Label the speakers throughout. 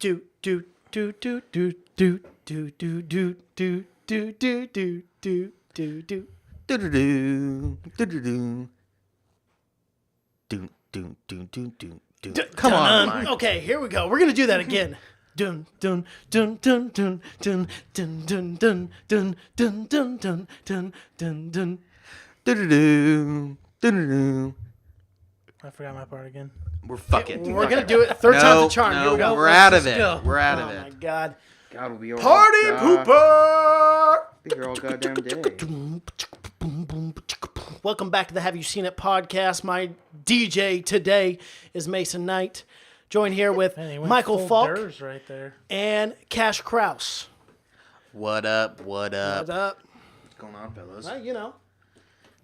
Speaker 1: do do do do do do do do do do do do do do do do.
Speaker 2: Come on, Mike.
Speaker 1: Okay, here we go. We're gonna do that again. Dun dun dun dun dun dun dun dun dun dun dun dun dun dun dun dun.
Speaker 3: I forgot my part again.
Speaker 2: We're fucking.
Speaker 1: We're gonna do it. Third time's a charm. Here we go.
Speaker 2: We're out of
Speaker 1: Let's
Speaker 2: it.
Speaker 1: go.
Speaker 2: We're out of
Speaker 1: Oh
Speaker 2: it.
Speaker 1: my god.
Speaker 2: God, we'll be over.
Speaker 1: Party pooper.
Speaker 2: Be here all goddamn day.
Speaker 1: Welcome back to the Have You Seen It podcast. My DJ today is Mason Knight, joined here with
Speaker 3: Man, he went
Speaker 1: Michael
Speaker 3: full
Speaker 1: Falk
Speaker 3: Durs right there.
Speaker 1: and Cash Kraus.
Speaker 2: What up? What up?
Speaker 1: What's up?
Speaker 2: What's going on, fellas?
Speaker 1: Well, you know,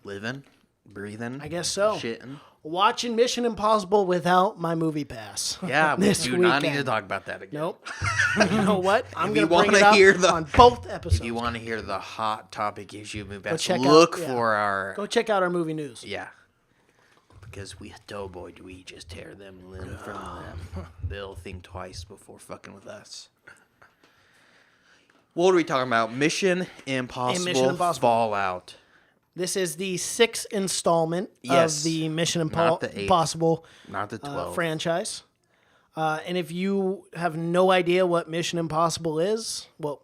Speaker 2: Living, breathing.
Speaker 1: I guess so.
Speaker 2: Shitting.
Speaker 1: Watching Mission Impossible without my movie pass.
Speaker 2: Yeah, we
Speaker 1: This
Speaker 2: do not need
Speaker 1: weekend.
Speaker 2: to talk about that again.
Speaker 1: Nope. You know what? I'm
Speaker 2: If
Speaker 1: going
Speaker 2: you
Speaker 1: to bring
Speaker 2: wanna
Speaker 1: it up
Speaker 2: hear the-
Speaker 1: on both episodes.
Speaker 2: If you want to hear the hot topic issue movie pass,
Speaker 1: check out-
Speaker 2: look
Speaker 1: yeah.
Speaker 2: for our.
Speaker 1: Go check out our movie news.
Speaker 2: Yeah. Because we, boy, do we just tear them limb from them. They'll think twice before fucking with us. What are we talking about? Mission Impossible Fallout.
Speaker 1: This is the 6th installment
Speaker 2: Yes.
Speaker 1: of the Mission
Speaker 2: Not the 8th.
Speaker 1: Impossible
Speaker 2: Not the 12.
Speaker 1: franchise. And if you have no idea what Mission Impossible is, well,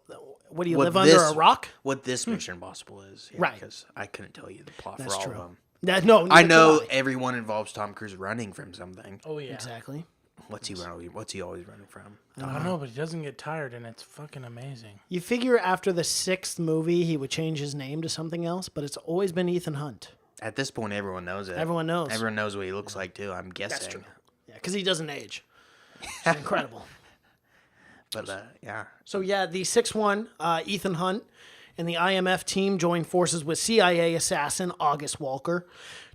Speaker 1: what do you live under a rock?
Speaker 2: What this Mission Impossible is. Yeah,
Speaker 1: Right.
Speaker 2: Because I couldn't tell you the plot
Speaker 1: That's
Speaker 2: for all
Speaker 1: true.
Speaker 2: of them.
Speaker 1: No,
Speaker 2: I
Speaker 1: neither
Speaker 2: know
Speaker 1: can
Speaker 2: everyone involves Tom Cruise running from something.
Speaker 3: Oh yeah.
Speaker 1: Exactly.
Speaker 2: What's he running? What's he always running from?
Speaker 3: I don't know, but he doesn't get tired, and it's fucking amazing.
Speaker 1: You figure after the 6th movie, he would change his name to something else, but it's always been Ethan Hunt.
Speaker 2: At this point, everyone knows it.
Speaker 1: Everyone knows.
Speaker 2: Everyone knows what he looks like too. I'm guessing.
Speaker 1: That's true. Yeah, because he doesn't age. It's incredible.
Speaker 2: But yeah.
Speaker 1: So yeah, the 6th one, Ethan Hunt and the IMF team join forces with CIA assassin August Walker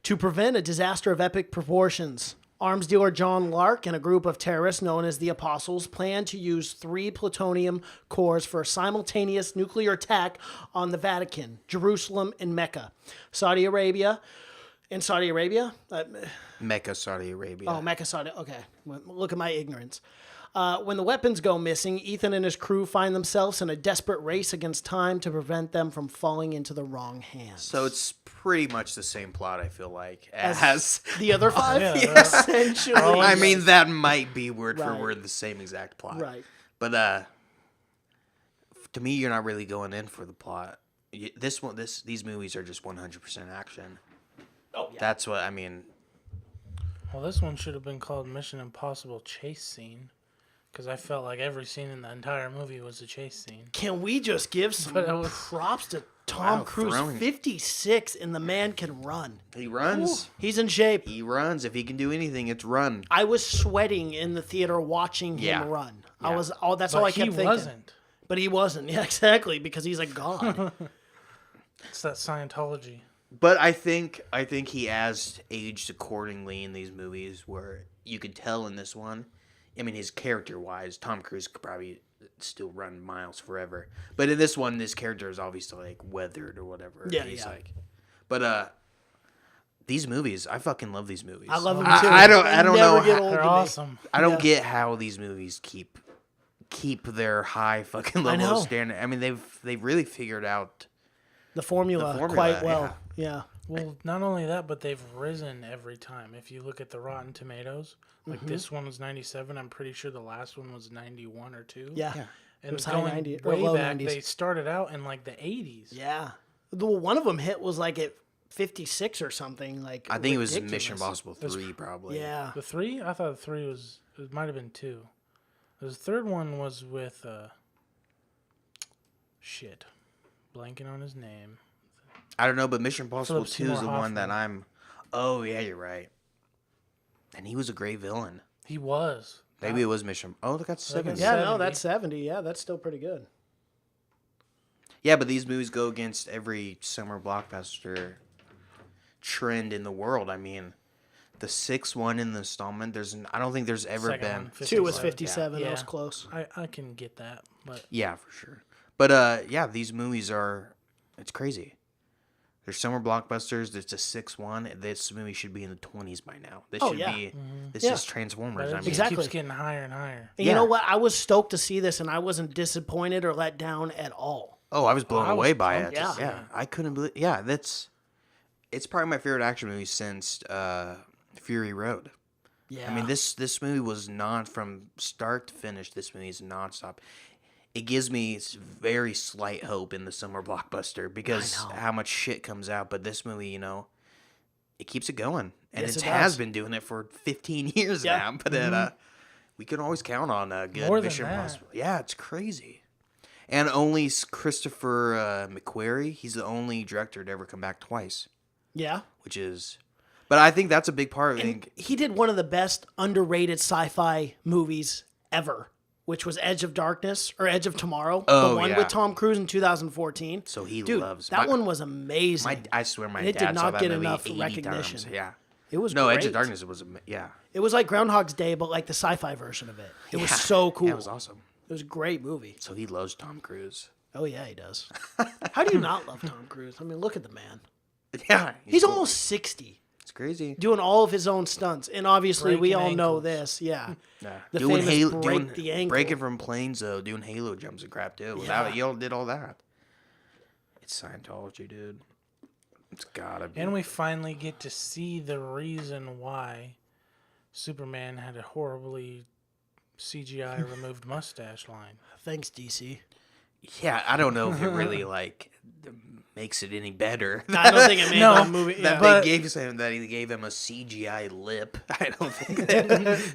Speaker 1: to prevent a disaster of epic proportions. Arms dealer John Lark and a group of terrorists known as the Apostles plan to use 3 plutonium cores for a simultaneous nuclear attack on the Vatican, Jerusalem, and Mecca. Saudi Arabia.
Speaker 2: Mecca, Saudi Arabia.
Speaker 1: Oh, Mecca, Saudi. Okay. Look at my ignorance. When the weapons go missing, Ethan and his crew find themselves in a desperate race against time to prevent them from falling into the wrong hands.
Speaker 2: So it's pretty much the same plot, I feel like, as
Speaker 1: the other 5?
Speaker 3: Yeah,
Speaker 1: Essentially.
Speaker 2: I mean, that might be word for
Speaker 1: Right.
Speaker 2: word the same exact plot.
Speaker 1: Right.
Speaker 2: But to me, you're not really going in for the plot. These movies are just 100% action.
Speaker 1: Oh, yeah.
Speaker 2: That's what I mean.
Speaker 3: Well, this one should have been called Mission Impossible Chase Scene, because I felt like every scene in the entire movie was a chase scene.
Speaker 1: Can we just give some
Speaker 3: But I was-
Speaker 1: props to Tom
Speaker 2: Wow,
Speaker 1: Cruise?
Speaker 2: throwing.
Speaker 1: 56, and the man can run.
Speaker 2: He runs.
Speaker 1: He's in shape.
Speaker 2: He runs. If he can do anything, it's run.
Speaker 1: I was sweating in the theater watching him
Speaker 2: Yeah.
Speaker 1: run.
Speaker 2: Yeah.
Speaker 1: That's all
Speaker 3: But
Speaker 1: I kept
Speaker 3: he
Speaker 1: thinking.
Speaker 3: wasn't.
Speaker 1: But he wasn't. Yeah, exactly, because he's a god.
Speaker 3: It's that Scientology.
Speaker 2: But I think he has aged accordingly in these movies, where you could tell in this one. I mean, his character-wise, Tom Cruise could probably still run miles forever. But in this one, this character is obviously like weathered or whatever.
Speaker 1: Yeah,
Speaker 2: He's
Speaker 1: yeah.
Speaker 2: like, but these movies, I fucking love these movies.
Speaker 1: I love him too.
Speaker 2: I don't
Speaker 1: They
Speaker 2: know
Speaker 1: never get
Speaker 2: how-
Speaker 1: old
Speaker 3: They're
Speaker 1: to me.
Speaker 3: awesome.
Speaker 2: I don't get how these movies keep their high fucking level
Speaker 1: know.
Speaker 2: of standard. I mean, they've really figured out.
Speaker 1: The formula,
Speaker 2: formula,
Speaker 1: quite well. Yeah.
Speaker 3: Well, not only that, but they've risen every time. If you look at the Rotten Tomatoes, like this one was 97. I'm pretty sure the last one was 91 or 2.
Speaker 1: Yeah.
Speaker 3: And
Speaker 1: was high
Speaker 3: going
Speaker 1: 90 or
Speaker 3: way
Speaker 1: low
Speaker 3: back,
Speaker 1: 90s.
Speaker 3: they started out in like the 80s.
Speaker 1: Yeah. The one of them hit was like at 56 or something. Like
Speaker 2: I think it was
Speaker 1: ridiculous.
Speaker 2: Mission Impossible 3, probably.
Speaker 1: Yeah.
Speaker 3: The 3? I thought the 3 was... It might have been 2. The third one was with... Shit. Blanking on his name.
Speaker 2: I don't know, but Mission Impossible
Speaker 3: Philip
Speaker 2: 2 is the
Speaker 3: Seymour
Speaker 2: one that
Speaker 3: Hoffman.
Speaker 2: I'm. Oh yeah, you're right. And he was a great villain.
Speaker 3: He was.
Speaker 2: Maybe it was Mission. Oh, look, that's 70.
Speaker 1: Yeah, no,
Speaker 3: 70.
Speaker 1: that's 70. Yeah, that's still pretty good.
Speaker 2: Yeah, but these movies go against every summer blockbuster trend in the world. I mean, the 6th one in the installment. I don't think there's ever
Speaker 3: Second
Speaker 2: been.
Speaker 3: one,
Speaker 1: 2 was
Speaker 3: 57.
Speaker 1: 57.
Speaker 3: Yeah.
Speaker 1: That was close.
Speaker 3: I can get that, but
Speaker 2: Yeah, for sure. But yeah, these movies are. It's crazy. There's summer blockbusters. It's a 6-1. This movie should be in the 20s by now. This
Speaker 1: Oh,
Speaker 2: should
Speaker 1: yeah.
Speaker 2: be. This
Speaker 1: Yeah.
Speaker 2: is Transformers.
Speaker 3: But
Speaker 2: I
Speaker 3: it
Speaker 2: mean,
Speaker 1: Exactly.
Speaker 3: keeps getting higher and higher.
Speaker 1: And you know
Speaker 2: Yeah.
Speaker 1: what? I was stoked to see this, and I wasn't disappointed or let down at all.
Speaker 2: oh, I was blown
Speaker 3: I was
Speaker 2: away by
Speaker 3: pumped
Speaker 2: it.
Speaker 1: to see
Speaker 2: Yeah, I couldn't believe. Yeah, it's probably my favorite action movie since Fury Road.
Speaker 1: Yeah.
Speaker 2: I mean, this movie was from start to finish. This movie is nonstop. It gives me very slight hope in the summer blockbuster because
Speaker 1: I know.
Speaker 2: how much shit comes out. But this movie, it keeps it going, and
Speaker 1: Yes,
Speaker 2: it
Speaker 1: it
Speaker 2: has
Speaker 1: does.
Speaker 2: been doing it for 15 years
Speaker 1: Yeah.
Speaker 2: now. But we can always count on a good
Speaker 3: More than
Speaker 2: Mission
Speaker 3: that.
Speaker 2: Impossible. Yeah, it's crazy. And only Christopher McQuarrie, he's the only director to ever come back twice,
Speaker 1: Yeah.
Speaker 2: which is. But I think that's a big part. I
Speaker 1: And
Speaker 2: think
Speaker 1: he did one of the best underrated sci-fi movies ever, which was Edge of Darkness or Edge of Tomorrow,
Speaker 2: Oh,
Speaker 1: the one
Speaker 2: yeah.
Speaker 1: with Tom Cruise in 2014.
Speaker 2: so. He
Speaker 1: Dude,
Speaker 2: loves
Speaker 1: that one was amazing.
Speaker 2: I swear, my
Speaker 1: And it
Speaker 2: dad
Speaker 1: did
Speaker 2: saw
Speaker 1: not
Speaker 2: that
Speaker 1: get
Speaker 2: movie
Speaker 1: enough
Speaker 2: 80
Speaker 1: recognition.
Speaker 2: times. Yeah.
Speaker 1: It was
Speaker 2: No,
Speaker 1: great.
Speaker 2: Edge of Darkness was yeah.
Speaker 1: It was like Groundhog's Day, but like the sci-fi version of it. It was
Speaker 2: Yeah.
Speaker 1: so cool.
Speaker 2: Yeah, it was awesome.
Speaker 1: It was a great movie.
Speaker 2: So he loves Tom Cruise.
Speaker 1: Oh yeah, he does. How do you not love Tom Cruise? I mean, look at the man.
Speaker 2: Yeah,
Speaker 1: He's
Speaker 2: cool.
Speaker 1: almost 60,
Speaker 2: It's crazy.
Speaker 1: doing all of his own stunts, and obviously we
Speaker 3: Breaking
Speaker 1: all know
Speaker 3: ankles.
Speaker 1: this. Yeah,
Speaker 2: Yeah.
Speaker 1: the
Speaker 2: doing
Speaker 1: famous
Speaker 2: Halo,
Speaker 1: break the ankle.
Speaker 2: breaking from planes though, doing Halo jumps and crap too.
Speaker 1: Yeah.
Speaker 2: That, you did all that. It's Scientology, dude. It's gotta be.
Speaker 3: And we finally get to see the reason why Superman had a horribly CGI removed mustache line.
Speaker 1: Thanks, DC.
Speaker 2: Yeah, I don't know if it really makes it any better.
Speaker 1: I don't think it made
Speaker 3: No,
Speaker 1: that movie.
Speaker 2: that
Speaker 1: Yeah.
Speaker 2: they gave him a CGI lip. I don't think that.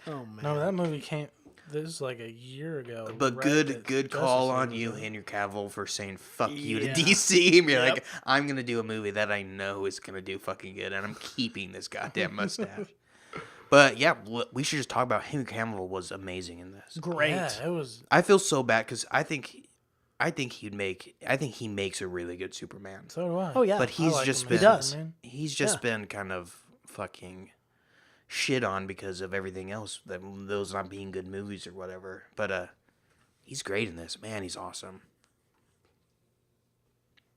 Speaker 1: Oh man.
Speaker 3: No, that movie came. This is like a year ago.
Speaker 2: But
Speaker 3: right
Speaker 2: good
Speaker 3: at
Speaker 2: good
Speaker 3: Justice
Speaker 2: call
Speaker 3: League
Speaker 2: on
Speaker 3: was
Speaker 2: you,
Speaker 3: out.
Speaker 2: Henry Cavill, for saying fuck you to
Speaker 1: Yeah.
Speaker 2: DC. And you're
Speaker 1: Yep.
Speaker 2: like, I'm gonna do a movie that I know is gonna do fucking good, and I'm keeping this goddamn mustache. But yeah, we should just talk about Henry Cavill was amazing in this.
Speaker 1: Great.
Speaker 3: Yeah, it was.
Speaker 2: I feel so bad because I think he makes a really good Superman.
Speaker 3: So do I.
Speaker 1: Oh yeah.
Speaker 2: But he's
Speaker 3: like
Speaker 2: just
Speaker 3: him
Speaker 2: been
Speaker 3: as
Speaker 1: does.
Speaker 3: Superman.
Speaker 2: he's just
Speaker 1: Yeah.
Speaker 2: been kind of fucking shit on because of everything else, that those not being good movies or whatever. But he's great in this. Man, he's awesome.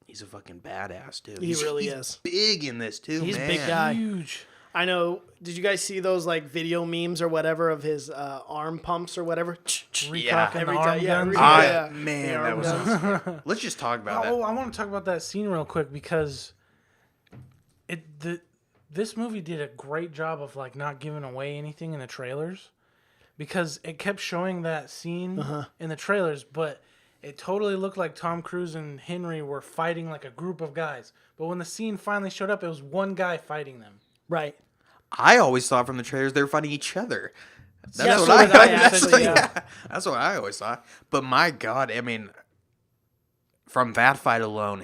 Speaker 2: He's a fucking badass too.
Speaker 1: He
Speaker 2: He's
Speaker 1: really is.
Speaker 2: big in this too.
Speaker 1: He's a
Speaker 2: man.
Speaker 1: big guy.
Speaker 3: Huge.
Speaker 1: I know. Did you guys see those like video memes or whatever of his arm pumps or whatever?
Speaker 3: Recocking the
Speaker 1: Every
Speaker 3: arm
Speaker 1: time, yeah,
Speaker 3: guns.
Speaker 1: every-
Speaker 2: I,
Speaker 1: yeah.
Speaker 2: man,
Speaker 1: The
Speaker 2: that
Speaker 1: arm
Speaker 2: was.
Speaker 1: guns.
Speaker 2: Awesome. Let's just talk about
Speaker 3: Oh,
Speaker 2: that.
Speaker 3: I want to talk about that scene real quick because this movie did a great job of like not giving away anything in the trailers because it kept showing that scene in the trailers, but it totally looked like Tom Cruise and Henry were fighting like a group of guys. But when the scene finally showed up, it was one guy fighting them.
Speaker 1: Right.
Speaker 2: I always thought from the trailers they were fighting each other. That's
Speaker 1: Yeah,
Speaker 2: what
Speaker 1: so
Speaker 2: I.
Speaker 1: did I,
Speaker 2: That's,
Speaker 1: actually,
Speaker 2: yeah. That's what I always thought. But my God, I mean, from that fight alone,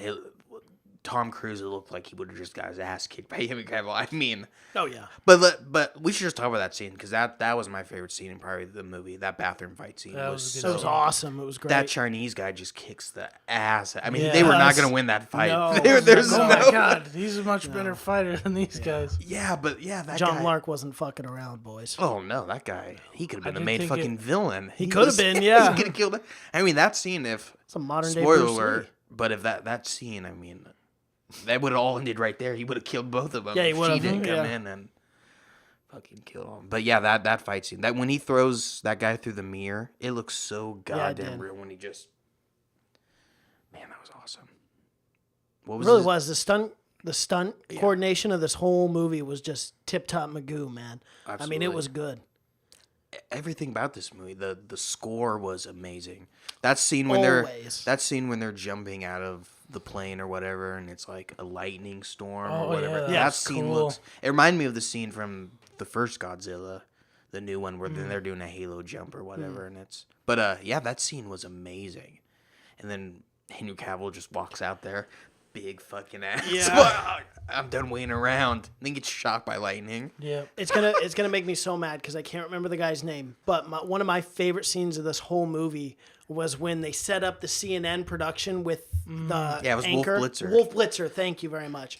Speaker 2: Tom Cruise, it looked like he would have just got his ass kicked by Henry Cavill. I mean,
Speaker 1: Oh yeah.
Speaker 2: but we should just talk about that scene because that was my favorite scene in probably the movie. That bathroom fight scene
Speaker 3: That
Speaker 2: was
Speaker 3: was a good
Speaker 2: so.
Speaker 1: It was awesome. It was great.
Speaker 2: That Chinese guy just kicks the ass. I mean,
Speaker 3: Yeah.
Speaker 2: they were not
Speaker 1: Yes.
Speaker 2: going to win that fight.
Speaker 1: No.
Speaker 2: There's
Speaker 3: Oh
Speaker 2: no.
Speaker 3: my God, he's a much better fighter than these guys.
Speaker 2: Yeah, but yeah, that
Speaker 1: John
Speaker 2: guy.
Speaker 1: Lark wasn't fucking around, boys.
Speaker 2: Oh no, that guy. He could have been the
Speaker 3: did
Speaker 2: main
Speaker 3: think
Speaker 2: fucking villain. He
Speaker 1: could have
Speaker 2: was-
Speaker 1: been, yeah.
Speaker 2: He could have killed. I mean, that scene. If
Speaker 1: It's a modern day
Speaker 2: spoiler
Speaker 1: Bruce
Speaker 2: alert,
Speaker 1: Lee.
Speaker 2: but if that scene, I mean, that would have all ended right there. He would have killed both of them.
Speaker 1: Yeah, he
Speaker 2: if
Speaker 1: would've,
Speaker 2: she didn't come
Speaker 1: yeah.
Speaker 2: in and fucking kill him. But yeah, that fight scene. That when he throws that guy through the mirror, it looks so
Speaker 1: it
Speaker 2: goddamn
Speaker 1: did.
Speaker 2: real. When he just, man, that was awesome. What
Speaker 1: It
Speaker 2: was
Speaker 1: really
Speaker 2: his-
Speaker 1: was the stunt coordination of this whole movie was just tip top Magoo, man. I mean,
Speaker 2: Absolutely.
Speaker 1: it was good.
Speaker 2: Everything about this movie, the score was amazing. That scene when
Speaker 1: Always.
Speaker 2: they're jumping out of the plane or whatever, and it's like a lightning storm
Speaker 3: Oh,
Speaker 2: or whatever.
Speaker 3: yeah,
Speaker 2: that
Speaker 3: that's
Speaker 2: scene
Speaker 3: cool.
Speaker 2: looks. It reminded me of the scene from the first Godzilla, the new one where then they're doing a halo jump or whatever, and it's. But yeah, that scene was amazing. And then Henry Cavill just walks out there, big fucking ass.
Speaker 1: Yeah.
Speaker 2: I'm done waiting around. Then gets shot by lightning.
Speaker 3: Yeah.
Speaker 1: It's gonna make me so mad because I can't remember the guy's name. But one of my favorite scenes of this whole movie was when they set up the CNN production with the
Speaker 2: Yeah, it was Wolf
Speaker 1: anchor.
Speaker 2: Blitzer.
Speaker 1: Wolf Blitzer, thank you very much.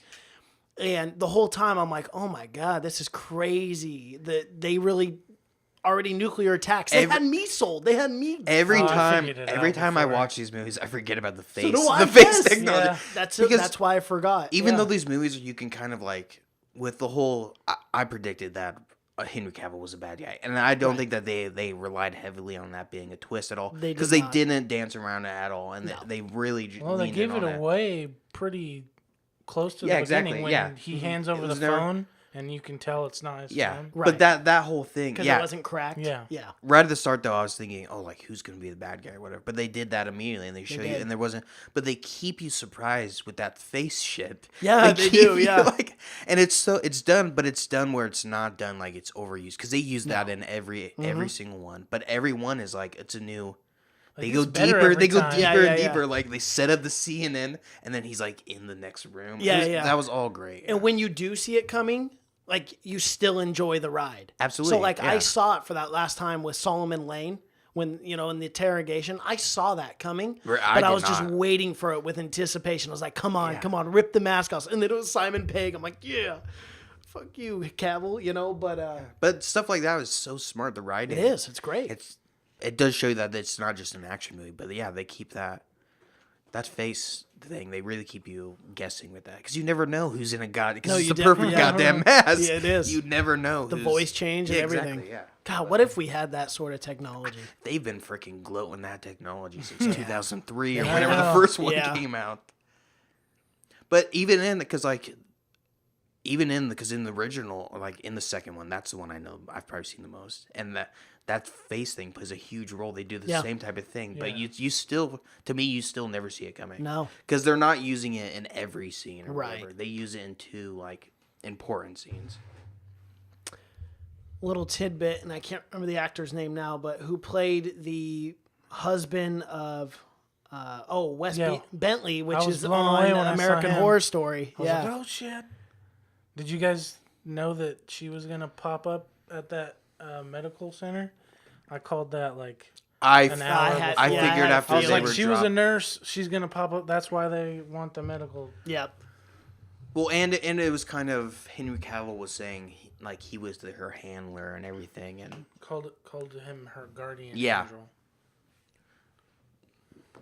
Speaker 1: And the whole time I'm like, oh my god, this is crazy. That they really already nuclear attacks. They had me sold. They had me.
Speaker 2: Every
Speaker 3: I figured it
Speaker 2: time
Speaker 3: out
Speaker 2: I
Speaker 3: before.
Speaker 2: watch these movies, I forget about the face.
Speaker 1: do I,
Speaker 2: the face
Speaker 1: yes.
Speaker 2: technology.
Speaker 3: Yeah.
Speaker 1: That's why I forgot.
Speaker 2: Even though these movies, you can kind of like with the whole. I predicted that Henry Cavill was a bad guy, and I don't think that they relied heavily on that being a twist at all, because they didn't dance around it at all, and they really
Speaker 3: they
Speaker 2: leaned
Speaker 3: gave
Speaker 2: in
Speaker 3: it
Speaker 2: on that.
Speaker 3: away pretty close to the
Speaker 2: exactly,
Speaker 3: beginning when he hands over the phone, and you can tell it's not his phone.
Speaker 2: But that whole thing,
Speaker 1: because it wasn't cracked.
Speaker 3: Yeah.
Speaker 2: Right at the start, though, I was thinking, oh, like, who's going to be the bad guy or whatever. But they did that immediately, and they show you, and there wasn't. But they keep you surprised with that face shit.
Speaker 1: Yeah, they do. Yeah,
Speaker 2: like, and it's done, but it's done where it's not done like it's overused, because they use that in every single one. But every one is like it's a new. They go deeper. They go deeper and deeper. Like they set up the CNN, and then he's like in the next room. That was all great.
Speaker 1: And when you do see it coming, like you still enjoy the ride.
Speaker 2: Absolutely.
Speaker 1: So like I saw it for that last time with Solomon Lane when in the interrogation. I saw that coming, but I was just waiting for it with anticipation. I was like, come on, rip the mask off. And then it was Simon Pegg. I'm like, yeah. Fuck you, Cavill,
Speaker 2: but stuff like that is so smart. The writing,
Speaker 1: it is. It's great.
Speaker 2: It does show you that it's not just an action movie, but they keep that face thing. They really keep you guessing with that, because you never know who's in a because it's the perfect goddamn mask.
Speaker 1: Yeah, it is.
Speaker 2: You never know
Speaker 1: the voice change and everything.
Speaker 2: Exactly, yeah.
Speaker 1: God, what if we had that sort of technology?
Speaker 2: They've been freaking gloating that technology since 2003 or whenever the first one came out. But even in because in the original, like in the second one, that's the one I know I've probably seen the most, and that face thing plays a huge role. They do the same type of thing, but you still, to me, you still never see it coming.
Speaker 1: No,
Speaker 2: because they're not using it in every scene or whatever. They use it in two like important scenes.
Speaker 1: Little tidbit, and I can't remember the actor's name now, but who played the husband of Wes Bentley, which is on American Horror Story.
Speaker 3: I was like, oh shit! Did you guys know that she was gonna pop up at that medical center? I called that like an hour.
Speaker 2: I figured after
Speaker 3: I was
Speaker 2: they
Speaker 3: like,
Speaker 2: were
Speaker 3: she was a nurse. She's gonna pop up. That's why they want the medical.
Speaker 1: Yep.
Speaker 2: Well, and it was kind of Henry Cavill was saying he was her handler and everything, and
Speaker 3: called him her guardian angel.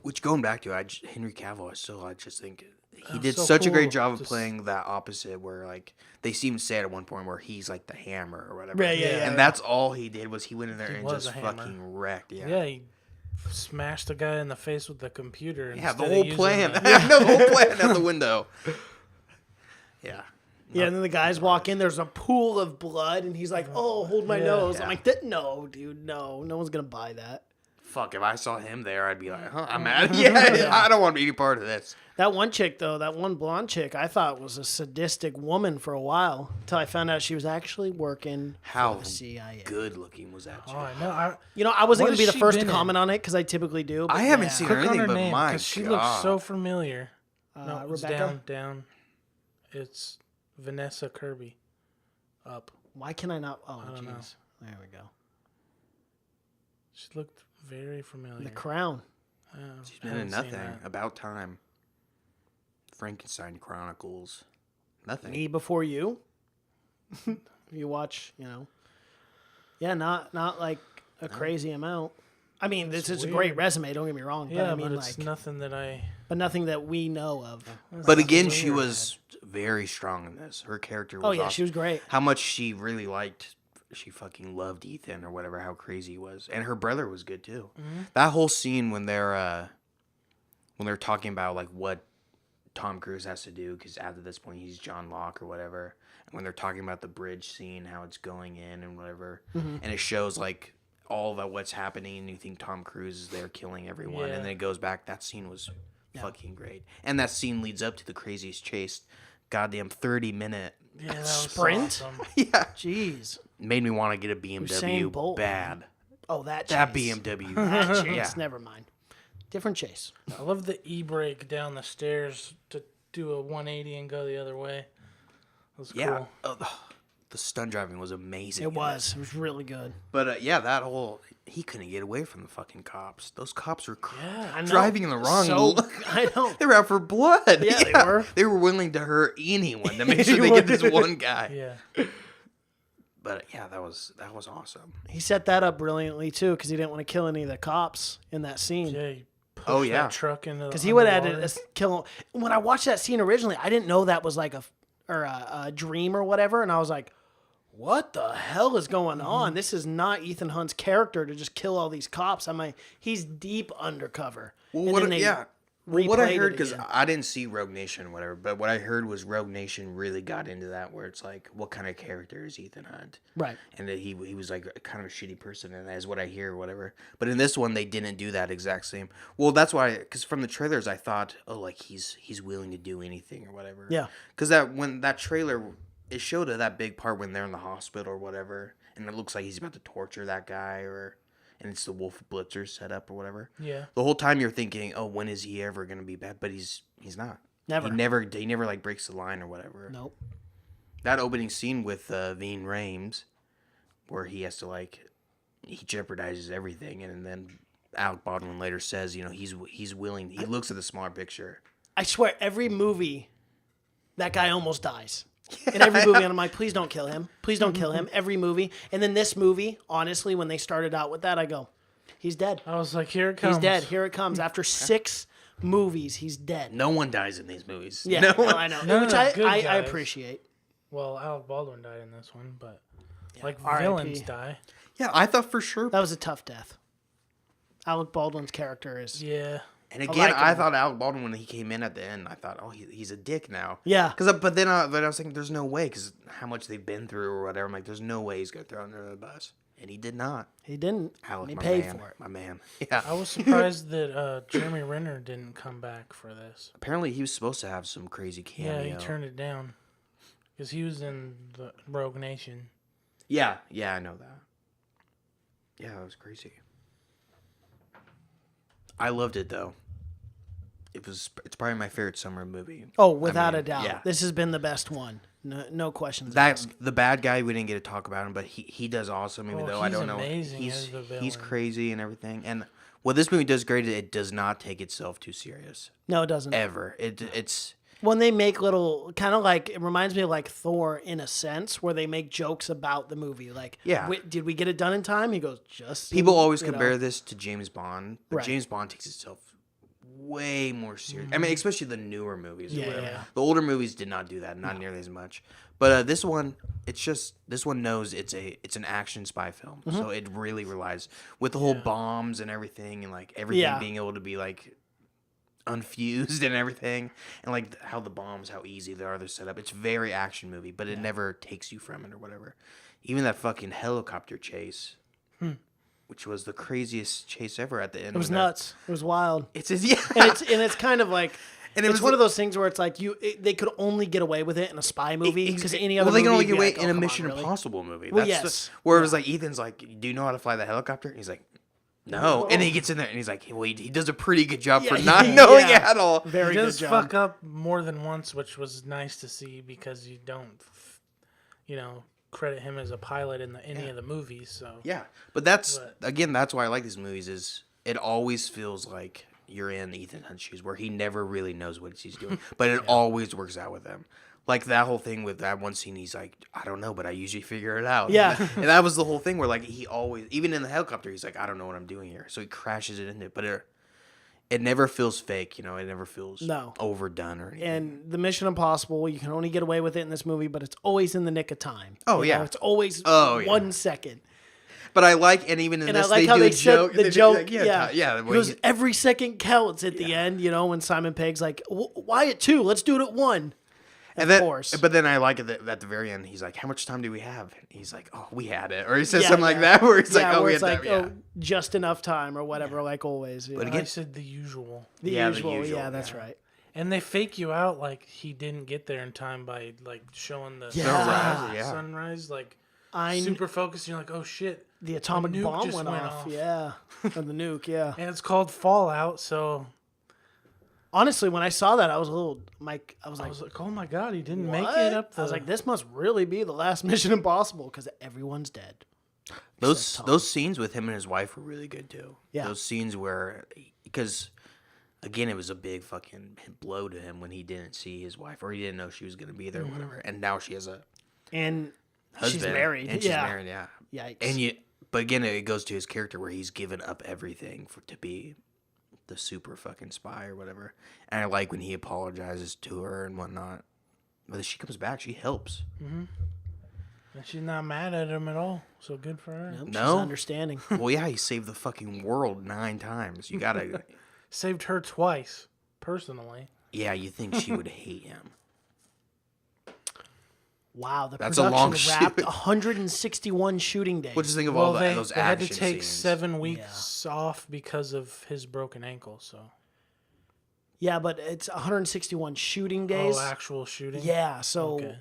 Speaker 2: Which, going back to Henry Cavill, I just think he did such a great job of playing that opposite, where like they seem to say at one point where he's like the hammer or whatever. And that's all he did was he went in there and just fucking wrecked. Yeah,
Speaker 3: he smashed the guy in the face with the computer.
Speaker 2: Yeah, the whole plan. The whole plan out the window. Yeah.
Speaker 1: Yeah, and then the guys walk in. There's a pool of blood, and he's like, "Oh, hold my nose." I'm like, "No, dude, no one's gonna buy that."
Speaker 2: Fuck, if I saw him there, I'd be like, I'm mad. I don't want to be any part of this.
Speaker 1: That one chick, though, that one blonde chick, I thought was a sadistic woman for a while, until I found out she was actually working for the CIA.
Speaker 2: Good looking was that chick?
Speaker 3: Oh, I know.
Speaker 1: I wasn't going to be the first to comment on it, because I typically do. But
Speaker 2: I haven't seen her anything, but
Speaker 3: name,
Speaker 2: my God.
Speaker 3: she looks so familiar. No, it's
Speaker 1: Rebecca?
Speaker 3: down. It's Vanessa Kirby. Up.
Speaker 1: Why can I not? Oh,
Speaker 3: I don't know.
Speaker 1: There we go.
Speaker 3: She looked very familiar.
Speaker 1: The Crown.
Speaker 2: She's been in nothing. About Time. Frankenstein Chronicles. Nothing.
Speaker 1: Me Before You. You watch, Yeah, not like a crazy amount. I mean, this is a great resume. Don't get me wrong.
Speaker 3: Yeah,
Speaker 1: but I mean,
Speaker 3: it's nothing that I.
Speaker 1: But nothing that we know of.
Speaker 2: But again, she was very strong in this. Her character was awesome.
Speaker 1: She was great.
Speaker 2: How much she really liked. She fucking loved Ethan or whatever. How crazy he was, and her brother was good too. Mm-hmm. That whole scene when they're talking about like what Tom Cruise has to do, because after this point he's John Lark or whatever, and when they're talking about the bridge scene, how it's going in and whatever, and it shows like all about what's happening, and you think Tom Cruise is there killing everyone, and then it goes back. That scene was fucking great, and that scene leads up to the craziest chase. Goddamn 30-minute
Speaker 1: sprint.
Speaker 3: Awesome.
Speaker 2: Yeah,
Speaker 1: jeez,
Speaker 2: made me want to get a BMW bad.
Speaker 1: Oh, that
Speaker 2: BMW.
Speaker 1: That chase. Never mind. Different chase.
Speaker 3: I love the e-brake down the stairs to do a 180 and go the other way. It was cool.
Speaker 2: The stunt driving was amazing.
Speaker 1: It was. It was really good.
Speaker 2: But that whole he couldn't get away from the fucking cops. Those cops were
Speaker 1: I know.
Speaker 2: driving in the wrong.
Speaker 1: I know.
Speaker 2: They were out for blood.
Speaker 1: Yeah, they were.
Speaker 2: They were willing to hurt anyone to make sure they get this one guy.
Speaker 3: Yeah.
Speaker 2: But yeah, that was awesome.
Speaker 1: He set that up brilliantly too, because he didn't want to kill any of the cops in that scene.
Speaker 3: Yeah, he pushed
Speaker 2: Oh, yeah.
Speaker 3: that truck into the
Speaker 1: Because he would have
Speaker 3: underwater.
Speaker 1: had to kill him. When I watched that scene originally, I didn't know that was like a dream or whatever, and I was like, "What the hell is going on? This is not Ethan Hunt's character to just kill all these cops." I'm like, he's deep undercover.
Speaker 2: Well,
Speaker 1: And
Speaker 2: what,
Speaker 1: then they
Speaker 2: what I
Speaker 1: replayed
Speaker 2: heard,
Speaker 1: it
Speaker 2: because
Speaker 1: again.
Speaker 2: I didn't see Rogue Nation or whatever, but what I heard was Rogue Nation really got into that, where it's like, what kind of character is Ethan Hunt?
Speaker 1: Right.
Speaker 2: And that he was like kind of a shitty person, and that is what I hear or whatever. But in this one, they didn't do that exact same. Well, that's why, because from the trailers, I thought, oh, like he's willing to do anything or whatever.
Speaker 1: Yeah.
Speaker 2: Because when that trailer, it showed that big part when they're in the hospital or whatever, and it looks like he's about to torture that guy, and it's the Wolf Blitzer setup or whatever.
Speaker 3: Yeah.
Speaker 2: The whole time you're thinking, oh, when is he ever gonna be bad? But he's not.
Speaker 1: Never.
Speaker 2: He never like breaks the line or whatever.
Speaker 1: Nope.
Speaker 2: That opening scene with Veen Rames, where he has to he jeopardizes everything, and then Alec Baldwin later says, he's willing. He looks at the smaller picture.
Speaker 1: I swear, every movie, that guy almost dies. In every movie, and I'm like, please don't kill him. Please don't kill him. Every movie. And then this movie, honestly, when they started out with that, I go, he's dead.
Speaker 3: I was like, here it comes.
Speaker 1: He's dead. Here it comes. After 6 movies, he's dead.
Speaker 2: No one dies in these movies.
Speaker 1: Yeah,
Speaker 2: no one.
Speaker 1: I know.
Speaker 3: None of
Speaker 1: Which
Speaker 3: the good
Speaker 1: I
Speaker 3: guys.
Speaker 1: appreciate.
Speaker 3: Well, Alec Baldwin died in this one, but
Speaker 1: R.I.P.
Speaker 3: villains die.
Speaker 2: Yeah, I thought for sure.
Speaker 1: That was a tough death. Alec Baldwin's character is...
Speaker 3: Yeah.
Speaker 2: And again,
Speaker 1: like
Speaker 2: I
Speaker 1: him.
Speaker 2: thought Alec Baldwin, when he came in at the end, I thought, oh, he's a dick now.
Speaker 1: Yeah.
Speaker 2: But then I was thinking, there's no way, because how much they've been through or whatever. I'm like, there's no way he's going to throw under the bus. And he did not.
Speaker 1: He didn't.
Speaker 2: Alec,
Speaker 1: He
Speaker 2: my
Speaker 1: paid
Speaker 2: man,
Speaker 1: for it.
Speaker 2: my man. Yeah.
Speaker 3: I was surprised that Jeremy Renner didn't come back for this.
Speaker 2: Apparently, he was supposed to have some crazy cameo.
Speaker 3: Yeah, he turned it down. Because he was in the Rogue Nation.
Speaker 2: Yeah, I know that. Yeah, that was crazy. I loved it, though. It's probably my favorite summer movie.
Speaker 1: Oh, without
Speaker 2: I mean,
Speaker 1: a doubt.
Speaker 2: yeah.
Speaker 1: This has been the best one. No questions
Speaker 2: That
Speaker 1: asked.
Speaker 2: the bad guy, we didn't get to talk about him, but he does awesome. Even
Speaker 3: Oh,
Speaker 2: though I
Speaker 3: he's
Speaker 2: don't know,
Speaker 3: amazing as the
Speaker 2: he's
Speaker 3: villain.
Speaker 2: crazy and everything. And what this movie does great is it does not take itself too serious
Speaker 1: No, it doesn't.
Speaker 2: ever. It's
Speaker 1: When they make little, kind of like, it reminds me of like Thor in a sense, where they make jokes about the movie. Like,
Speaker 2: Yeah.
Speaker 1: Did we get it done in time? He goes, just.
Speaker 2: people always
Speaker 1: you know.
Speaker 2: compare this to James Bond, but
Speaker 1: Right.
Speaker 2: James Bond takes itself way more serious. I mean, especially the newer movies.
Speaker 1: Yeah,
Speaker 2: or whatever.
Speaker 1: yeah.
Speaker 2: The older movies did not do that, not nearly as much. But this one, this one knows it's an action spy film,
Speaker 1: Mm-hmm.
Speaker 2: so it really relies with the whole bombs and everything, and like everything
Speaker 1: Yeah.
Speaker 2: being able to be like unfused and everything, and like how the bombs, how easy they are, they're set up. It's very action movie, but it never takes you from it or whatever. Even that fucking helicopter chase. Which was the craziest chase ever at the end.
Speaker 1: It was nuts. It was wild.
Speaker 2: It's yeah.
Speaker 1: And it's kind of like.
Speaker 2: And it
Speaker 1: it's
Speaker 2: was
Speaker 1: one of those things where it's like they could only get away with it in a spy movie because any other
Speaker 2: well, they can
Speaker 1: movie
Speaker 2: only
Speaker 1: would
Speaker 2: get
Speaker 1: be
Speaker 2: away
Speaker 1: like,
Speaker 2: in
Speaker 1: oh,
Speaker 2: a
Speaker 1: come
Speaker 2: Mission
Speaker 1: on, really?
Speaker 2: Impossible movie.
Speaker 1: Well,
Speaker 2: That's
Speaker 1: yes.
Speaker 2: where it was like Ethan's like, "Do you know how to fly the helicopter?" And he's like, "No." And he gets in there and he's like, "Well, he does a pretty good job for not knowing
Speaker 1: yeah.
Speaker 2: at all."
Speaker 1: Very
Speaker 3: He
Speaker 1: good
Speaker 3: does
Speaker 1: job.
Speaker 3: fuck up more than once, which was nice to see because you don't, credit him as a pilot in any of the movies. So
Speaker 2: Yeah, but that's why I like these movies. Is it always feels like you're in Ethan Hunt's shoes, where he never really knows what he's doing, but it always works out with him. Like that whole thing with that one scene, he's like, I don't know, but I usually figure it out.
Speaker 1: Yeah.
Speaker 2: And that was the whole thing where like he always, even in the helicopter, he's like, I don't know what I'm doing here. So he crashes it into it, but it never feels fake, it never feels overdone or anything.
Speaker 1: And the Mission Impossible, you can only get away with it in this movie, but it's always in the nick of time.
Speaker 2: Oh,
Speaker 1: You
Speaker 2: yeah.
Speaker 1: know, it's always
Speaker 2: Oh, yeah.
Speaker 1: 1 second.
Speaker 2: But I like, and even in
Speaker 1: And
Speaker 2: this,
Speaker 1: I like
Speaker 2: they
Speaker 1: how
Speaker 2: do
Speaker 1: they
Speaker 2: a
Speaker 1: said
Speaker 2: joke.
Speaker 1: the
Speaker 2: they do,
Speaker 1: joke.
Speaker 2: like,
Speaker 1: yeah.
Speaker 2: where
Speaker 1: Because
Speaker 2: he-
Speaker 1: every second counts at the end, when Simon Pegg's like, why at 2? Let's do it at 1.
Speaker 2: And
Speaker 1: Of
Speaker 2: then,
Speaker 1: course.
Speaker 2: But then I like it that at the very end, he's like, how much time do we have? And he's like, oh, we had it. Or he says
Speaker 1: Yeah,
Speaker 2: something like
Speaker 1: yeah.
Speaker 2: that, where he's like,
Speaker 1: Yeah,
Speaker 2: oh,
Speaker 1: where
Speaker 2: we
Speaker 1: it's
Speaker 2: had
Speaker 1: like,
Speaker 2: that. Yeah.
Speaker 1: just enough time or whatever, like always.
Speaker 2: But
Speaker 3: I
Speaker 2: again,
Speaker 3: said the usual.
Speaker 1: the
Speaker 2: yeah, the
Speaker 1: usual.
Speaker 2: usual,
Speaker 1: Yeah, that's
Speaker 2: yeah.
Speaker 1: right.
Speaker 3: And they fake you out like he didn't get there in time by like showing the
Speaker 2: Sunrise, yeah.
Speaker 3: sunrise, like
Speaker 1: I
Speaker 3: super focused. And you're like, oh shit.
Speaker 1: The atomic
Speaker 3: nuke
Speaker 1: bomb
Speaker 3: just
Speaker 1: went
Speaker 3: went
Speaker 1: off.
Speaker 3: off.
Speaker 1: Yeah. Or the nuke, yeah.
Speaker 3: And it's called Fallout, so
Speaker 1: Honestly, when I saw that, I was a little, I was
Speaker 3: I
Speaker 1: like,
Speaker 3: was like, oh my god, he didn't
Speaker 1: what?
Speaker 3: make it up.
Speaker 1: I was like, this must really be the last Mission Impossible because everyone's dead.
Speaker 2: those scenes with him and his wife were really good too.
Speaker 1: Yeah.
Speaker 2: Those scenes where, because again, it was a big fucking blow to him when he didn't see his wife or he didn't know she was going to be there or whatever. And now she has a.
Speaker 1: And
Speaker 2: husband.
Speaker 1: She's married.
Speaker 2: And she's married, yeah.
Speaker 1: Yikes.
Speaker 2: But again, it goes to his character where he's given up everything to be the super fucking spy or whatever. And I like when he apologizes to her and whatnot. But she comes back, she helps.
Speaker 3: Mm-hmm. And she's not mad at him at all. So good for her.
Speaker 1: Nope,
Speaker 2: No?
Speaker 1: she's understanding.
Speaker 2: Well, yeah, he saved the fucking world 9 times. You gotta...
Speaker 3: Saved her twice, personally.
Speaker 2: Yeah, you think she would hate him.
Speaker 1: Wow, the
Speaker 2: That's a
Speaker 1: production
Speaker 2: long
Speaker 1: wrapped
Speaker 2: shoot.
Speaker 1: 161 shooting days.
Speaker 2: What do you think of
Speaker 3: Well,
Speaker 2: all
Speaker 3: they
Speaker 2: those
Speaker 3: had to
Speaker 2: action
Speaker 3: take
Speaker 2: scenes?
Speaker 3: 7 weeks off because of his broken ankle. So.
Speaker 1: Yeah, but it's 161 shooting days.
Speaker 3: Oh, actual shooting.
Speaker 1: Yeah, so
Speaker 3: Okay.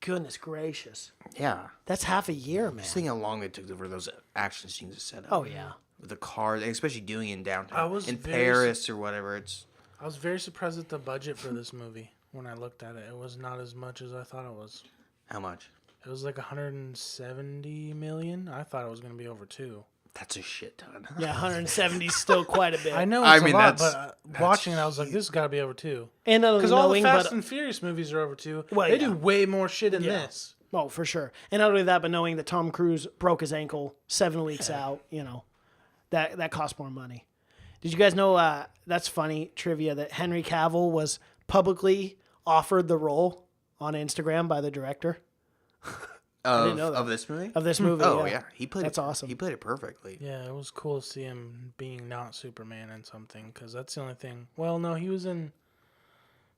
Speaker 1: goodness gracious.
Speaker 2: Yeah.
Speaker 1: That's half a year, man.
Speaker 2: Just think how long it took for those action scenes to set up.
Speaker 1: Oh, yeah.
Speaker 2: With the cars, and especially doing it in downtown.
Speaker 3: I was
Speaker 2: in
Speaker 3: very
Speaker 2: Paris or whatever.
Speaker 3: I was very surprised at the budget for this movie when I looked at it. It was not as much as I thought it was.
Speaker 2: How much?
Speaker 3: It was like 170 million. I thought it was going to be over 2.
Speaker 2: That's a shit ton.
Speaker 1: Yeah, 170 is still quite a bit.
Speaker 3: I know
Speaker 2: I
Speaker 3: it's
Speaker 2: mean,
Speaker 3: a lot,
Speaker 2: that's-
Speaker 3: but watching it, I was like, this has got to be over 2.
Speaker 1: And not only
Speaker 3: Because all the
Speaker 1: knowing,
Speaker 3: Fast
Speaker 1: but
Speaker 3: and Furious movies are over 2.
Speaker 1: Well,
Speaker 3: They
Speaker 1: yeah.
Speaker 3: do way more shit in
Speaker 1: Yeah.
Speaker 3: this.
Speaker 1: oh, for sure. And not only that, but knowing that Tom Cruise broke his ankle 7 weeks out, that cost more money. Did you guys know? That's funny trivia that Henry Cavill was publicly offered the role on Instagram by the director didn't know that.
Speaker 2: Of this movie?
Speaker 1: of this movie.
Speaker 2: Oh, yeah. He played
Speaker 1: That's
Speaker 2: it.
Speaker 1: awesome.
Speaker 2: He played it perfectly.
Speaker 3: Yeah, it was cool to see him being not Superman in something. Because that's the only thing. Well, no, he was in...